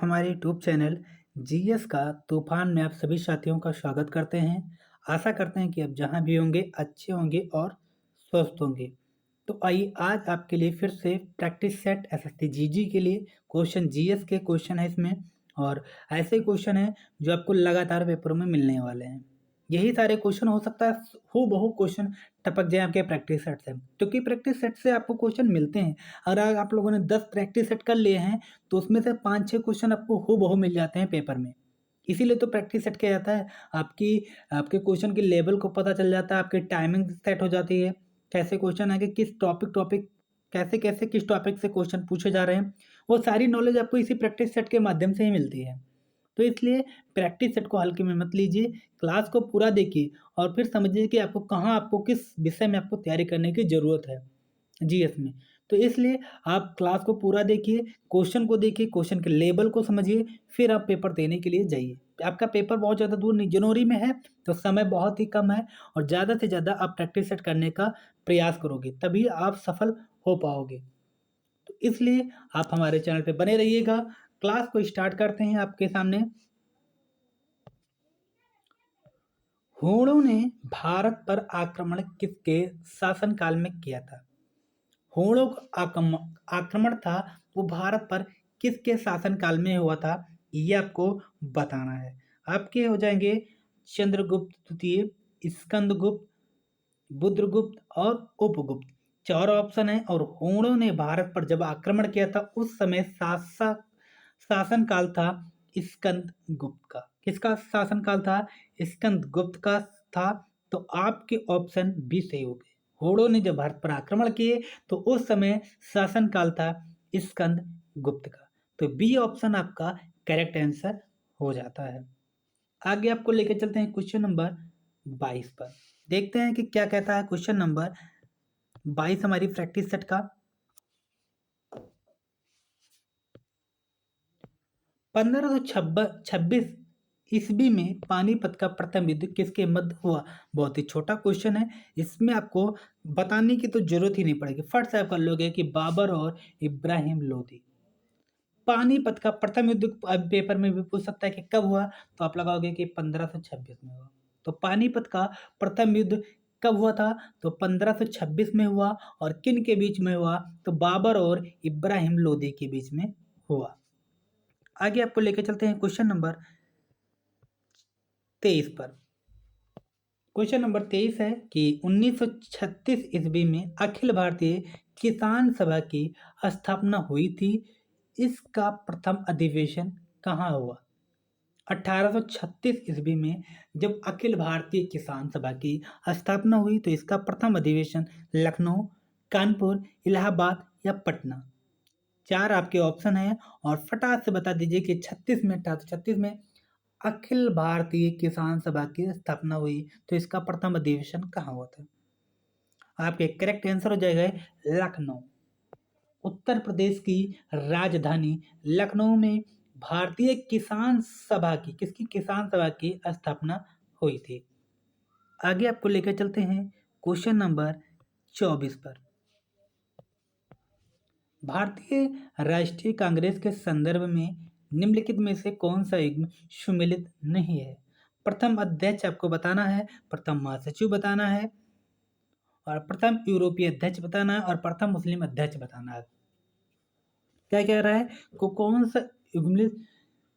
हमारे YouTube channel GS का तूफान में आप सभी साथियों का स्वागत करते हैं। आशा करते हैं कि आप जहां भी होंगे अच्छे होंगे और स्वस्थ होंगे। तो आइए आज आपके लिए फिर से प्रैक्टिस सेट एसएससी जीजी के लिए क्वेश्चन जीएस के क्वेश्चन है इसमें, और ऐसे क्वेश्चन हैं जो आपको लगातार पेपरों में मिलने वाले हैं। यही सारे क्वेश्चन हो सकता है हूबहू क्वेश्चन टपक जाए आपके प्रैक्टिस सेट से, क्योंकि प्रैक्टिस सेट से आपको क्वेश्चन मिलते हैं। अगर आप लोगों ने 10 प्रैक्टिस सेट कर लिए हैं तो उसमें से 5-6 क्वेश्चन आपको हूबहू मिल जाते हैं पेपर में। इसीलिए तो प्रैक्टिस सेट किया जाता है। आपकी आपके क्वेश्चन के लेवल को पता चल जाता है, आपकी टाइमिंग सेट हो जाती है, कैसे क्वेश्चन आगे किस टॉपिक कैसे किस टॉपिक से क्वेश्चन पूछे जा रहे हैं, वो सारी नॉलेज आपको इसी प्रैक्टिस सेट के माध्यम से ही मिलती है। तो इसलिए प्रैक्टिस सेट को हल्के में मत लीजिए, क्लास को पूरा देखिए और फिर समझिए कि आपको किस विषय में आपको तैयारी करने की ज़रूरत है जीएस में। तो इसलिए आप क्लास को पूरा देखिए, क्वेश्चन को देखिए, क्वेश्चन के लेवल को समझिए, फिर आप पेपर देने के लिए जाइए। आपका पेपर बहुत ज़्यादा दूर नहीं, जनवरी में है, तो समय बहुत ही कम है और ज़्यादा से ज़्यादा आप प्रैक्टिस सेट करने का प्रयास करोगे, तभी आप सफल हो पाओगे। तो इसलिए आप हमारे चैनल पे बने रहिएगा। क्लास को स्टार्ट करते हैं आपके सामने। हूणों ने भारत पर आक्रमण किसके शासनकाल में किया था? हूणों का आक्रमण था वो भारत पर किसके शासनकाल में हुआ था, ये आपको बताना है। आपके हो जाएंगे चंद्रगुप्त द्वितीय, स्कंदगुप्त, बुद्रगुप्त और उपगुप्त। चार ऑप्शन है। और हूणों ने भारत पर जब आक्रमण किया था उस समय शासनकाल था स्कंदगुप्त का। किसका शासनकाल था? स्कंदगुप्त का था। तो आपके ऑप्शन बी सही हो गए। हूणों ने जब भारत पर आक्रमण किए तो उस समय शासनकाल था स्कंदगुप्त का। तो बी ऑप्शन आपका करेक्ट आंसर हो जाता है। आगे आपको लेकर चलते हैं क्वेश्चन नंबर 22 पर। देखते हैं कि क्या कहता है क्वेश्चन नंबर 22 हमारी प्रैक्टिस सेट का। 1526 ईस्वी में पानीपत का प्रथम युद्ध किसके मध्य हुआ? बहुत ही छोटा क्वेश्चन है, इसमें आपको बताने की तो जरूरत ही नहीं पड़ेगी, फट से आप कर लोगे कि बाबर और इब्राहिम लोदी। पानीपत का प्रथम युद्ध पेपर में भी पूछ सकता है कि कब हुआ, तो आप लगाओगे कि 1526 में हुआ। तो पानीपत का प्रथम युद्ध कब हुआ था? तो 1526 में हुआ। और किन के बीच में हुआ? तो बाबर और इब्राहिम लोदी के बीच में हुआ। आगे आपको लेकर चलते हैं क्वेश्चन नंबर 23 पर। क्वेश्चन नंबर 23 है कि 1936 ईस्वी में अखिल भारतीय किसान सभा की स्थापना हुई थी। इसका प्रथम अधिवेशन कहाँ हुआ? 1836 ईस्वी में जब अखिल भारतीय किसान सभा की स्थापना हुई तो इसका प्रथम अधिवेशन लखनऊ, कानपुर, इलाहाबाद या पटना। चार आपके ऑप्शन है और फटाक से बता दीजिए कि 36 में 1836 में अखिल भारतीय किसान सभा की स्थापना हुई तो इसका प्रथम अधिवेशन कहाँ हुआ था? आपके करेक्ट आंसर हो जाएगा लखनऊ। उत्तर प्रदेश की राजधानी लखनऊ में भारतीय किसान सभा की किसान सभा की स्थापना हुई थी। आगे आपको लेकर चलते हैं क्वेश्चन नंबर 24 पर। भारतीय राष्ट्रीय कांग्रेस के संदर्भ में निम्नलिखित में से कौन सा युग्म सुमेलित नहीं है? प्रथम अध्यक्ष आपको बताना है, प्रथम महासचिव बताना है, और प्रथम यूरोपीय अध्यक्ष बताना है, और प्रथम मुस्लिम अध्यक्ष बताना है। क्या कह रहा है को कौन सा युग्म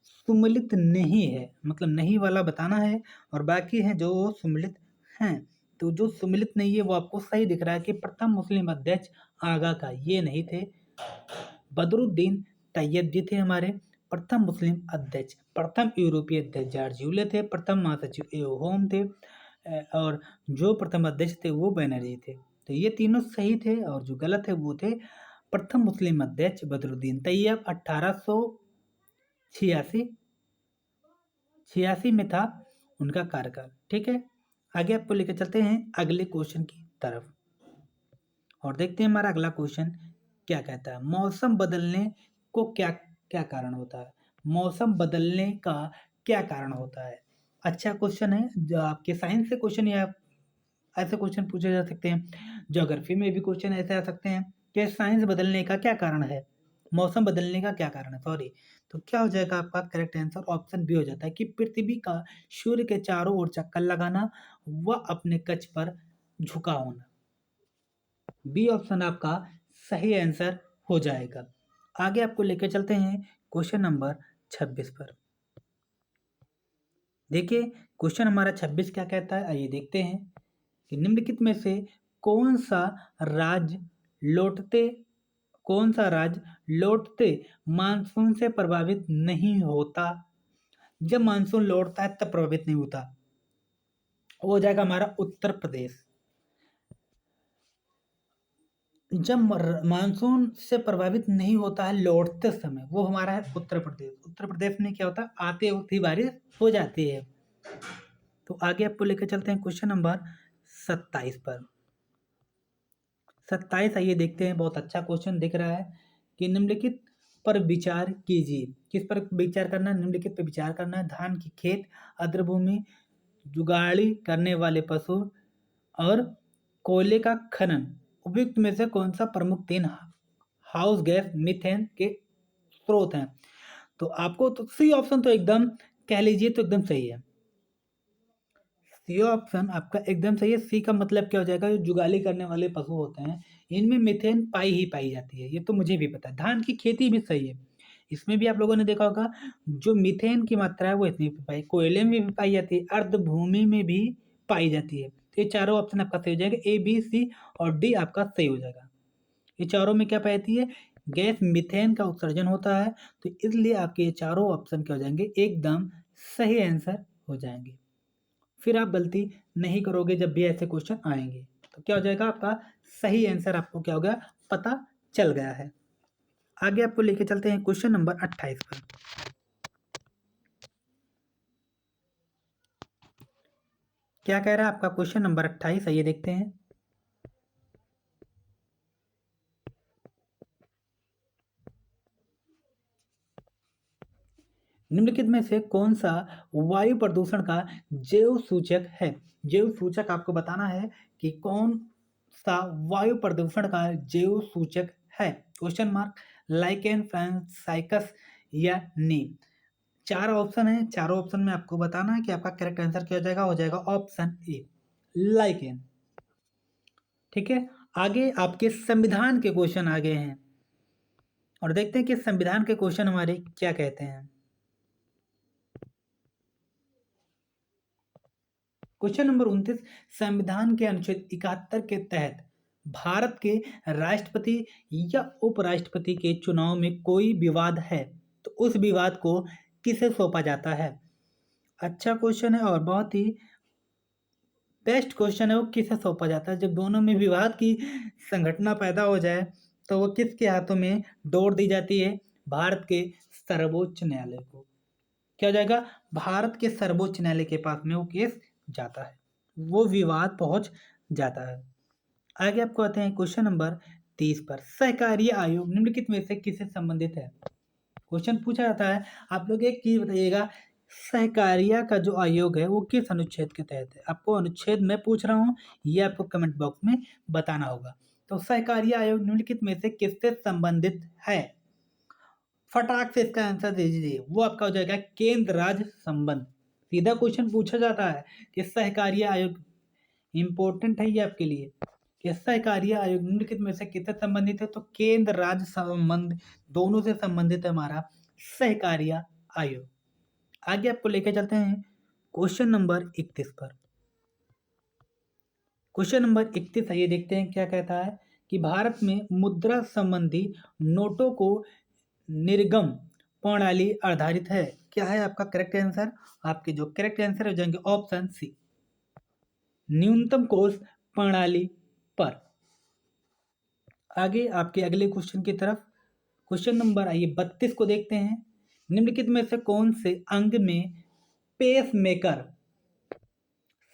सुमेलित नहीं है, मतलब नहीं वाला बताना है, और बाकी हैं जो सुमेलित हैं। तो जो सुमेलित नहीं है वो आपको सही दिख रहा है कि प्रथम मुस्लिम अध्यक्ष आगा का ये नहीं थे, बदरुद्दीन तैयब जी थे हमारे प्रथम मुस्लिम अध्यक्ष। प्रथम यूरोपीय अध्यक्ष जॉर्ज यूले थे, प्रथम महासचिव एओ होम थे, और जो प्रथम अध्यक्ष थे वो बैनर्जी थे। तो ये तीनों सही थे, और जो गलत है वो थे प्रथम मुस्लिम अध्यक्ष बदरुद्दीन तैयब। 1886 में था उनका कार्यकाल। ठीक है, आगे आपको लेकर चलते हैं अगले क्वेश्चन की तरफ और देखते हैं हमारा अगला क्वेश्चन क्या कहता है। मौसम बदलने को क्या क्या कारण होता है? मौसम बदलने का क्या कारण होता है? अच्छा क्वेश्चन है, जो आपके साइंस से क्वेश्चन या ऐसे क्वेश्चन पूछे जा सकते हैं, ज्योग्राफी में भी क्वेश्चन ऐसे आ सकते हैं कि साइंस बदलने का क्या कारण है। मौसम बदलने का क्या कारण है, सॉरी। तो क्या हो जाएगा आपका करेक्ट आंसर ऑप्शन बी हो जाता है कि पृथ्वी का सूर्य के चारों ओर चक्कर लगाना व अपने कक्ष पर झुका होना। बी ऑप्शन आपका सही आंसर हो जाएगा। आगे आपको लेकर चलते हैं क्वेश्चन नंबर 26 पर। देखिए क्वेश्चन हमारा 26 क्या कहता है, आइए देखते हैं कि निम्नलिखित में से कौन सा राज्य लौटते कौन सा राज्य लौटते मानसून से प्रभावित नहीं होता। जब मानसून लौटता है तब प्रभावित नहीं होता, वो हो जाएगा हमारा उत्तर प्रदेश। जब मानसून से प्रभावित नहीं होता है लौटते समय, वो हमारा है उत्तर प्रदेश। उत्तर प्रदेश में क्या होता है, आते वक्त ही बारिश हो जाती है। तो आगे आपको लेकर चलते हैं क्वेश्चन नंबर 27 पर। 27 आइए देखते हैं, बहुत अच्छा क्वेश्चन दिख रहा है कि निम्नलिखित पर विचार कीजिए। किस पर विचार करना है, निम्नलिखित पर विचार करना है। धान की खेत, आर्द्रभूमि, जुगाड़ी करने वाले पशु और कोयले का खनन उपयुक्त में से कौन सा प्रमुख तीन हाउस गैस मीथेन के स्रोत हैं। तो आपको तो सी ऑप्शन तो एकदम कह लीजिए तो एकदम सही है। सी ऑप्शन आपका एकदम सही है। सी का मतलब क्या हो जाएगा, जो जुगाली करने वाले पशु होते हैं इनमें मीथेन पाई जाती है, ये तो मुझे भी पता है। धान की खेती भी सही है, इसमें भी आप लोगों ने देखा होगा जो मीथेन की मात्रा है वो इतनी पाई, कोयले में भी पाई जाती है, अर्धभूमि में भी पाई जाती है। तो ये चारों ऑप्शन आपका सही हो जाएगा, ए बी सी और डी आपका सही हो जाएगा। ये चारों में क्या पाई जाती है, गैस मीथेन का उत्सर्जन होता है। तो इसलिए आपके ये चारों ऑप्शन क्या हो जाएंगे, एकदम सही आंसर हो जाएंगे। फिर आप गलती नहीं करोगे जब भी ऐसे क्वेश्चन आएंगे। तो क्या हो जाएगा आपका सही आंसर, आपको क्या हो गया पता चल गया है। आगे आपको लेके चलते हैं क्वेश्चन नंबर 28 पर। क्या कह रहा है आपका क्वेश्चन नंबर 28, आइए देखते हैं। निम्नलिखित में से कौन सा वायु प्रदूषण का जैव सूचक है। जैव सूचक आपको बताना है कि कौन सा वायु प्रदूषण का जैव सूचक है। क्वेश्चन मार्क, लाइकेन, फ्रांसाइकस या नीम। चार ऑप्शन है, चारों ऑप्शन में आपको बताना है कि आपका करेक्ट आंसर क्या हो जाएगा ऑप्शन ए लाइकेन। ठीक है, आगे आपके संविधान के क्वेश्चन आ गए हैं और देखते हैं कि संविधान के क्वेश्चन हमारे क्या कहते हैं। क्वेश्चन नंबर 29, संविधान के अनुच्छेद 71 के तहत भारत के राष्ट्रपति या उपराष्ट्रपति के चुनाव में कोई विवाद है तो उस विवाद को किसे सौंपा जाता है। अच्छा क्वेश्चन है और बहुत ही बेस्ट क्वेश्चन है, वो किसे सौंपा जाता है। जब दोनों में विवाद की संघटना पैदा हो जाए तो वो किसके हाथों में दौड़ दी जाती है, भारत के सर्वोच्च न्यायालय को। क्या हो जाएगा, भारत के सर्वोच्च न्यायालय के पास में वो केस जाता है, वो विवाद पहुंच जाता है। आगे आपको आते हैं क्वेश्चन नंबर 30 पर। सहकारिता आयोग निम्नलिखित में से किससे संबंधित है। क्वेश्चन पूछा जाता है, आप लोग एक चीज बताइएगा, सहकारिता का जो आयोग है वो किस अनुच्छेद के तहत है। आपको अनुच्छेद मैं पूछ रहा हूँ, ये आपको कमेंट बॉक्स में बताना होगा। तो सहकारिता आयोग निम्नलिखित में से किससे संबंधित है, फटाक से इसका आंसर दे दीजिए। वो आपका हो जाएगा केंद्र राज्य संबंध। सीधा क्वेश्चन पूछा जाता है कि सहकारिता आयोग, इंपॉर्टेंट है ये आपके लिए, कि सहकारिता आयोग निम्नलिखित में से किससे संबंधित है, तो केंद्र राज्य संबंध दोनों से संबंधित है हमारा सहकारिता आयोग। आगे आपको लेके चलते हैं क्वेश्चन नंबर 31 पर। क्वेश्चन नंबर 31 आइए देखते हैं क्या कहता है कि भारत में मुद्रा संबंधी नोटों को निर्गम प्रणाली आधारित है। क्या है आपका करेक्ट आंसर, आपके जो करेक्ट आंसर हो जाएंगे ऑप्शन सी न्यूनतम कोष प्रणाली पर। आगे आपके अगले क्वेश्चन की तरफ, क्वेश्चन नंबर आइए 32 को देखते हैं। निम्नलिखित में से कौन से अंग में पेस मेकर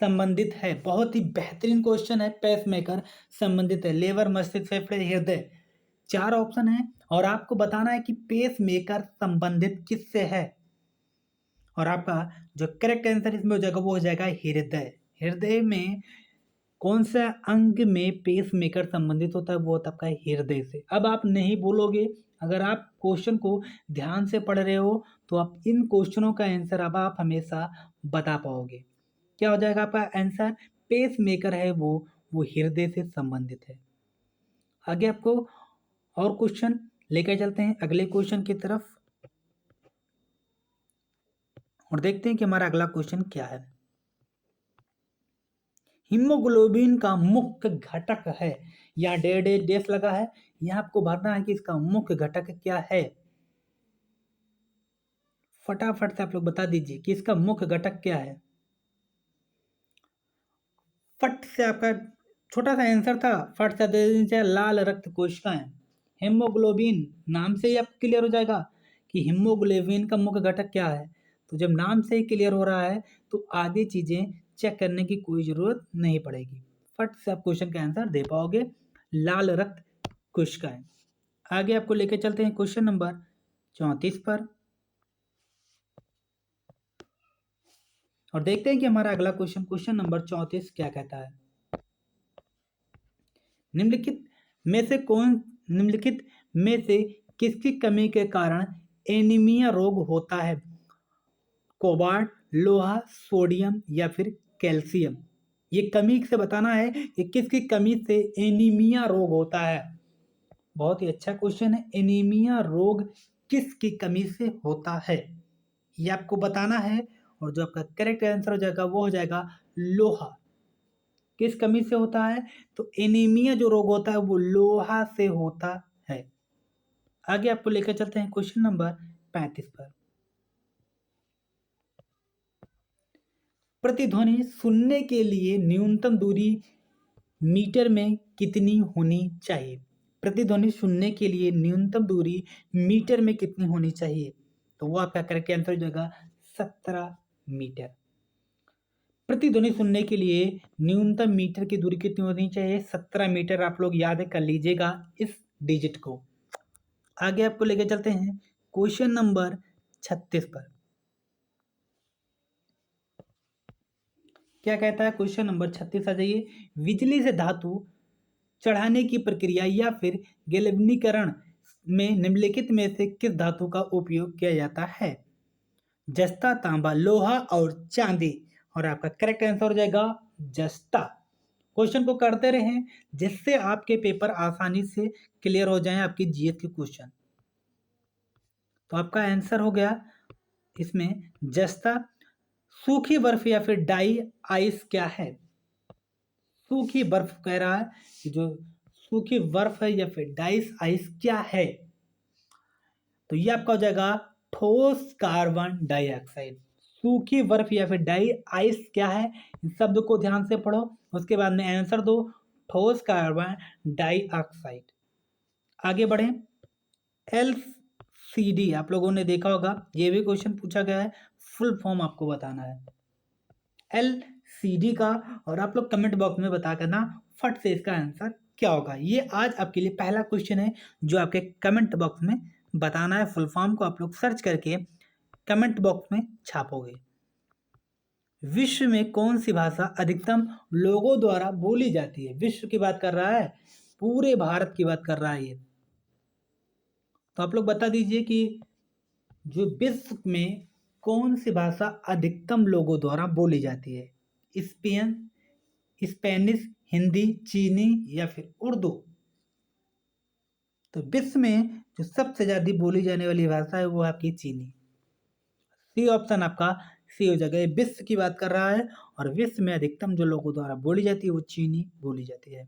संबंधित है। बहुत ही बेहतरीन क्वेश्चन है, पेस मेकर संबंधित है, लेवर, मस्तिष्क, फेफड़े, हृदय। चार ऑप्शन है और आपको बताना है कि पेस मेकर संबंधित किससे है। और आपका जो करेक्ट आंसर इसमें हो जाएगा वो हो जाएगा हृदय। हृदय में कौन सा अंग में पेस मेकर संबंधित होता है, वो होता है आपका हृदय से। अब आप नहीं बोलोगे, अगर आप क्वेश्चन को ध्यान से पढ़ रहे हो तो आप इन क्वेश्चनों का आंसर अब आप हमेशा बता पाओगे। क्या हो जाएगा आपका आंसर? पेस मेकर है वो हृदय से संबंधित है। आगे आपको और क्वेश्चन लेकर चलते हैं अगले क्वेश्चन की तरफ और देखते हैं कि हमारा अगला क्वेश्चन क्या है। हीमोग्लोबिन का मुख्य घटक है, यहाँ डेढ़ डेश लगा है, यहाँ आपको भरना है कि इसका मुख्य घटक क्या है। फटाफट से आप लोग बता दीजिए कि इसका मुख्य घटक क्या है। फट से आपका छोटा सा आंसर था, फट से दे दीजिए लाल रक्त कोशिकाएं। हेमोग्लोबिन नाम से ही आप क्लियर हो जाएगा कि हीमोग्लोबिन का मुख्य घटक क्या है। तो जब नाम से ही क्लियर हो रहा है तो आगे चीजें चेक करने की कोई जरूरत नहीं पड़ेगी, फट से आप क्वेश्चन का आंसर दे पाओगे, लाल रक्त कोशिकाएं। आगे आपको लेके चलते हैं क्वेश्चन नंबर 34 पर और देखते हैं कि हमारा अगला क्वेश्चन नंबर 34 क्या कहता है। निम्नलिखित में से किसकी कमी के कारण एनीमिया रोग होता है? कोबाल्ट, लोहा, सोडियम या फिर कैल्शियम। ये कमी से बताना है कि किसकी कमी से एनीमिया रोग होता है। बहुत ही अच्छा क्वेश्चन है, एनीमिया रोग किसकी कमी से होता है ये आपको बताना है और जो आपका करेक्ट आंसर हो जाएगा वो हो जाएगा लोहा। किस कमी से होता है? तो एनीमिया जो रोग होता है वो लोहा से होता है। आगे आपको लेकर चलते हैं क्वेश्चन नंबर 35 पर। प्रतिध्वनि सुनने के लिए न्यूनतम दूरी मीटर में कितनी होनी चाहिए? प्रतिध्वनि सुनने के लिए न्यूनतम दूरी मीटर में कितनी होनी चाहिए? तो वो आपका करेक्ट आंसर हो जाएगा 17 मीटर। प्रतिध्वनि सुनने के लिए न्यूनतम मीटर की दूरी कितनी होनी चाहिए? 17 मीटर। आप लोग याद कर लीजिएगा इस डिजिट को। आगे आपको लेके चलते हैं क्वेश्चन नंबर 36 पर। क्या कहता है क्वेश्चन नंबर 36? आ जाइए। बिजली से धातु चढ़ाने की प्रक्रिया या फिर गैल्वेनीकरण में निम्नलिखित में से किस धातु का उपयोग किया जाता है? जस्ता, तांबा, लोहा और चांदी। और आपका करेक्ट आंसर हो जाएगा जस्ता। क्वेश्चन को करते रहें जिससे आपके पेपर आसानी से क्लियर हो जाएं, आपकी जीएस के क्वेश्चन। तो आपका आंसर हो गया इसमें जस्ता। सूखी बर्फ या फिर डाई आइस क्या है? सूखी बर्फ कह रहा है कि जो सूखी बर्फ है या फिर डाइस आइस क्या है? तो ये आपका हो जाएगा ठोस कार्बन डाइऑक्साइड। सूखी बर्फ या फिर डाई आइस क्या है? इस शब्द को ध्यान से पढ़ो, उसके बाद में आंसर दो, ठोस कार्बन डाइऑक्साइड। आगे बढ़े। एलसीडी आप लोगों ने देखा होगा, ये भी क्वेश्चन पूछा गया है, फुल फॉर्म आपको बताना है एलसीडी का और आप लोग कमेंट बॉक्स में बता करना फट से इसका आंसर क्या होगा। ये आज आपके लिए पहला क्वेश्चन है जो आपके कमेंट बॉक्स में बताना है। फुल फॉर्म को आप लोग सर्च करके कमेंट बॉक्स में छापोगे। विश्व में कौन सी भाषा अधिकतम लोगों द्वारा बोली जाती है? विश्व की बात कर रहा है, पूरे भारत की बात कर रहा है ये। तो आप लोग बता दीजिए कि जो विश्व में कौन सी भाषा अधिकतम लोगों द्वारा बोली जाती है? स्पेनिश, हिंदी, चीनी या फिर उर्दू? तो विश्व में जो सबसे ज्यादा बोली जाने वाली भाषा है वो आपकी चीनी। सी ऑप्शन आपका सी हो जाएगा। विश्व की बात कर रहा है और विश्व में अधिकतम जो लोगों द्वारा बोली जाती है वो चीनी बोली जाती है।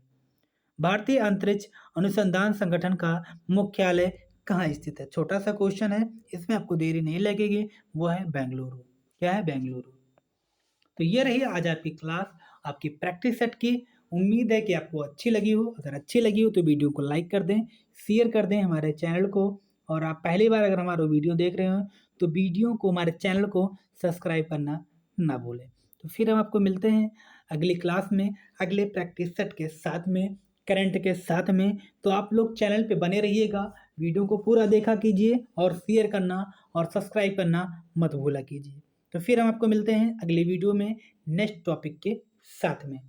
भारतीय अंतरिक्ष अनुसंधान संगठन का मुख्यालय कहाँ स्थित है? छोटा सा क्वेश्चन है, इसमें आपको देरी नहीं लगेगी, वो है बेंगलुरु। क्या है? बेंगलुरु। तो ये रही आज आपकी क्लास, आपकी प्रैक्टिस सेट की। उम्मीद है कि आपको अच्छी लगी हो। अगर अच्छी लगी हो तो वीडियो को लाइक कर दें, शेयर कर दें हमारे चैनल को, और आप पहली बार अगर हमारा वीडियो देख रहे हो तो वीडियो को, हमारे चैनल को सब्सक्राइब करना ना भूलें। तो फिर हम आपको मिलते हैं अगली क्लास में, अगले प्रैक्टिस सेट के साथ में, करंट के साथ में। तो आप लोग चैनल पे बने रहिएगा, वीडियो को पूरा देखा कीजिए और शेयर करना और सब्सक्राइब करना मत भूला कीजिए। तो फिर हम आपको मिलते हैं अगली वीडियो में नेक्स्ट टॉपिक के साथ में।